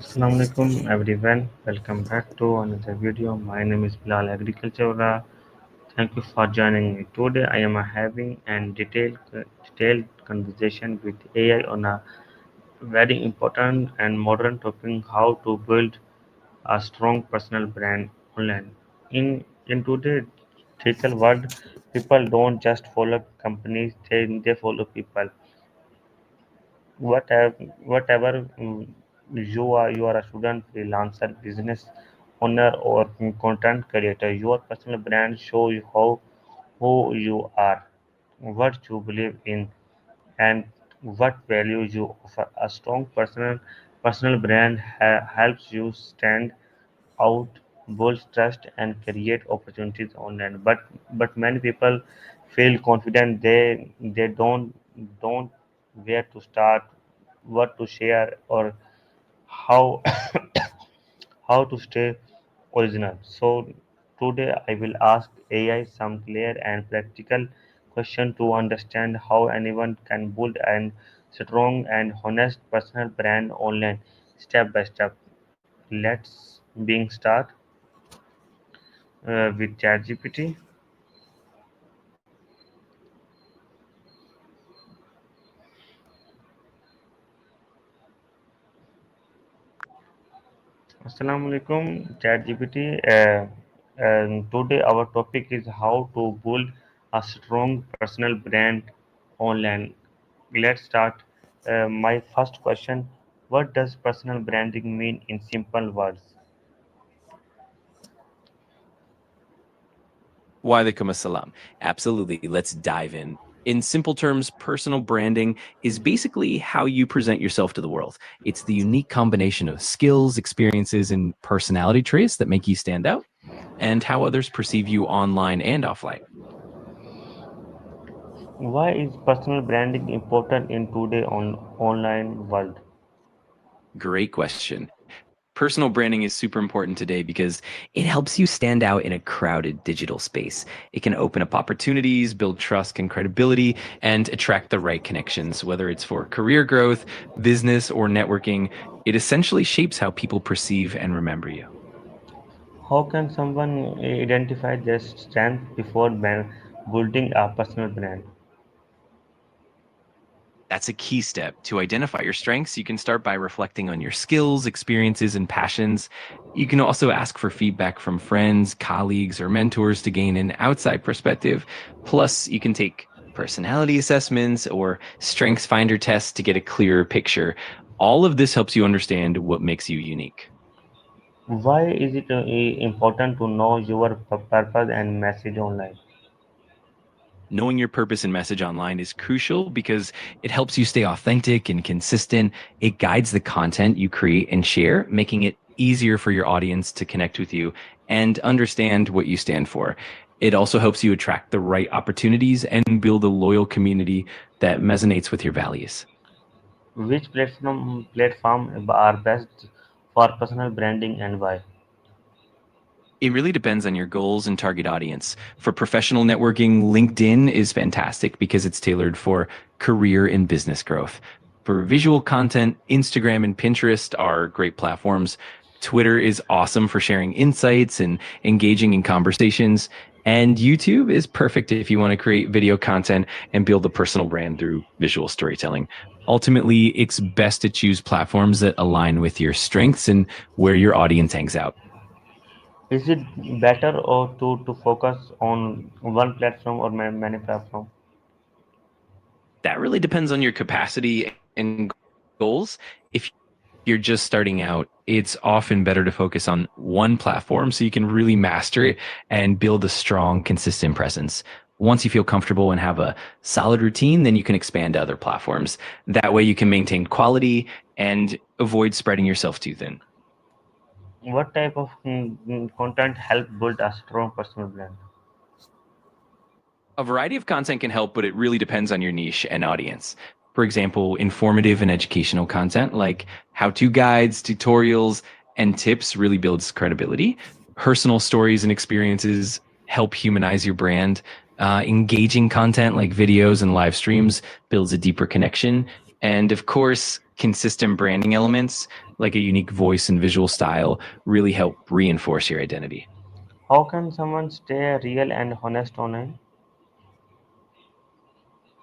Assalamu alaikum everyone. Welcome back to another video. My name is Bilal Agriculture. Thank you for joining me. Today I am having an detailed conversation with AI on a very important and modern topic: how to build a strong personal brand online. In today's digital world, people don't just follow companies; they follow people. Whatever you are a student, freelancer, business owner, or content creator, your personal brand show you how who you are, what you believe in, and what value you offer. A strong personal brand helps you stand out, build trust, and create opportunities online. But many people feel confident they don't where to start, what to share, or how how to stay original. So today I will ask AI some clear and practical question to understand how anyone can build an strong and honest personal brand online step by step. Let's being start with ChatGPT. Assalamu alaikum, ChatGPT. And today our topic is how to build a strong personal brand online. Let's start. My first question: what does personal branding mean in simple words? Walaikum assalam. Absolutely. Let's dive in. In simple terms, personal branding is basically how you present yourself to the world. It's the unique combination of skills, experiences, and personality traits that make you stand out, and how others perceive you online and offline. Why is personal branding important in today online world? Great question. Personal branding is super important today because it helps you stand out in a crowded digital space. It can open up opportunities, build trust and credibility, and attract the right connections, whether it's for career growth, business, or networking. It essentially shapes how people perceive and remember you. How can someone identify their strength before building a personal brand? That's a key step. To identify your strengths, you can start by reflecting on your skills, experiences, and passions. You can also ask for feedback from friends, colleagues, or mentors to gain an outside perspective. Plus, you can take personality assessments or strengths finder tests to get a clearer picture. All of this helps you understand what makes you unique. Why is it important to know your purpose and message online? Knowing your purpose and message online is crucial because it helps you stay authentic and consistent. It guides the content you create and share, making it easier for your audience to connect with you and understand what you stand for. It also helps you attract the right opportunities and build a loyal community that resonates with your values. Which platform are best for personal branding and why? It really depends on your goals and target audience. For professional networking, LinkedIn is fantastic because it's tailored for career and business growth. For visual content, Instagram and Pinterest are great platforms. Twitter is awesome for sharing insights and engaging in conversations. And YouTube is perfect if you want to create video content and build a personal brand through visual storytelling. Ultimately, it's best to choose platforms that align with your strengths and where your audience hangs out. Is it better or to focus on one platform or many platforms? That really depends on your capacity and goals. If you're just starting out, it's often better to focus on one platform so you can really master it and build a strong, consistent presence. Once you feel comfortable and have a solid routine, then you can expand to other platforms. That way you can maintain quality and avoid spreading yourself too thin. What type of content help build a strong personal brand? A variety of content can help, but it really depends on your niche and audience. For example, informative and educational content like how-to guides, tutorials, and tips really builds credibility. Personal stories and experiences help humanize your brand. Engaging content like videos and live streams builds a deeper connection. And of course, consistent branding elements like a unique voice and visual style really help reinforce your identity. How can someone stay real and honest online?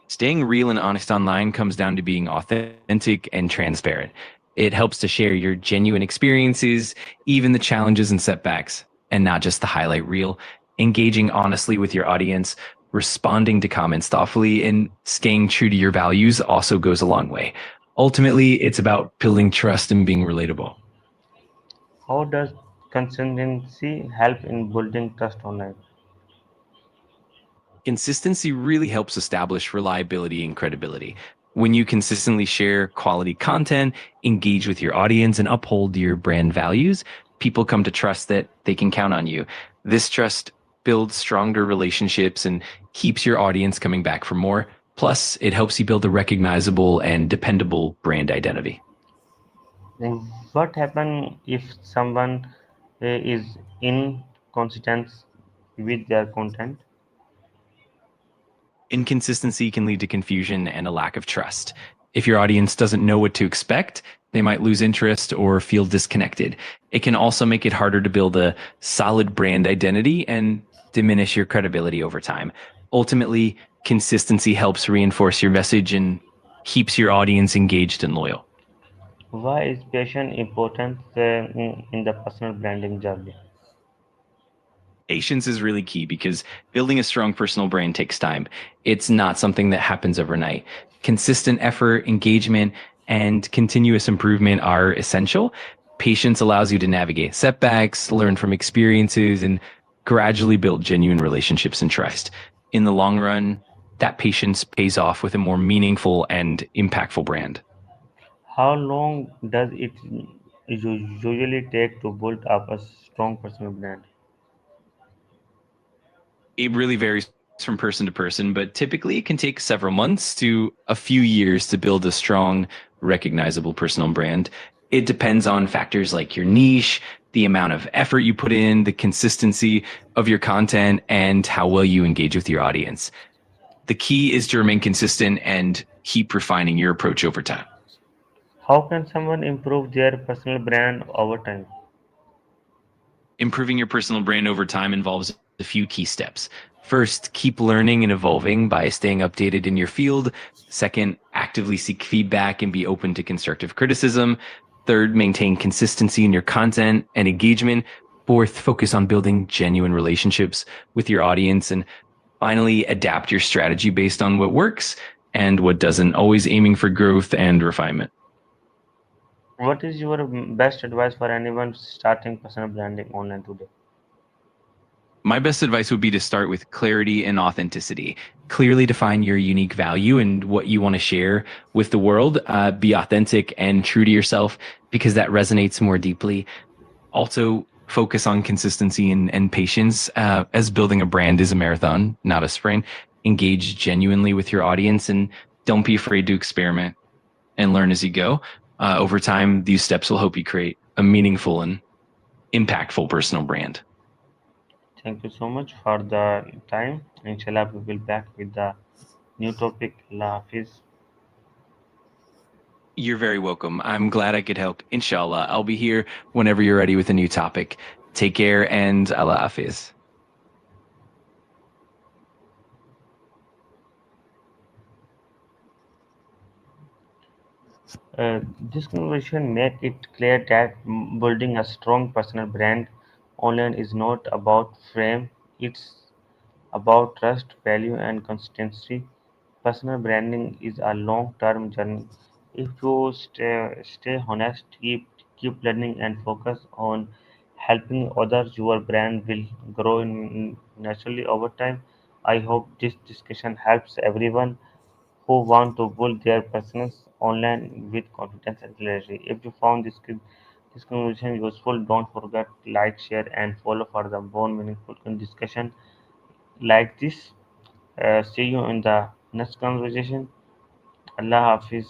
Staying real and honest online comes down to being authentic and transparent. It helps to share your genuine experiences, even the challenges and setbacks, and not just the highlight reel. Engaging honestly with your audience, responding to comments thoughtfully, and staying true to your values also goes a long way. Ultimately, it's about building trust and being relatable. How does consistency help in building trust online? Consistency really helps establish reliability and credibility. When you consistently share quality content, engage with your audience, and uphold your brand values, people come to trust that they can count on you. This trust builds stronger relationships and keeps your audience coming back for more. Plus, it helps you build a recognizable and dependable brand identity. What happens if someone is inconsistent with their content? Inconsistency can lead to confusion and a lack of trust. If your audience doesn't know what to expect, they might lose interest or feel disconnected. It can also make it harder to build a solid brand identity and diminish your credibility over time. Ultimately, consistency helps reinforce your message and keeps your audience engaged and loyal. Why is patience important in the personal branding journey? Patience is really key because building a strong personal brand takes time. It's not something that happens overnight. Consistent effort, engagement, and continuous improvement are essential. Patience allows you to navigate setbacks, learn from experiences, and gradually build genuine relationships and trust. In the long run, that patience pays off with a more meaningful and impactful brand. How long does it usually take to build up a strong personal brand? It really varies from person to person, but typically it can take several months to a few years to build a strong, recognizable personal brand. It depends on factors like your niche, the amount of effort you put in, the consistency of your content, and how well you engage with your audience. The key is to remain consistent and keep refining your approach over time. How can someone improve their personal brand over time? Improving your personal brand over time involves a few key steps. First, keep learning and evolving by staying updated in your field. Second, actively seek feedback and be open to constructive criticism. Third, maintain consistency in your content and engagement. Fourth, focus on building genuine relationships with your audience. And finally, adapt your strategy based on what works and what doesn't, always aiming for growth and refinement. What is your best advice for anyone starting personal branding online today? My best advice would be to start with clarity and authenticity. Clearly define your unique value and what you want to share with the world. Be authentic and true to yourself because that resonates more deeply. Also, focus on consistency and patience, as building a brand is a marathon, not a sprint. Engage genuinely with your audience and don't be afraid to experiment and learn as you go. Over time, these steps will help you create a meaningful and impactful personal brand. Thank you so much for the time. Inshallah, we will back with the new topic. Allah Hafiz. You're very welcome. I'm glad I could help. Inshallah, I'll be here whenever you're ready with a new topic. Take care and Allah Hafiz. This conversation made it clear that building a strong personal brand online is not about fame, it's about trust, value, and consistency. Personal branding is a long-term journey. If you stay honest, keep learning, and focus on helping others, your brand will grow naturally over time. I hope this discussion helps everyone who want to build their presence online with confidence and clarity. If you found this conversation useful, don't forget like, share, and follow for the more meaningful discussion like this. See you in the next conversation. Allah Hafiz.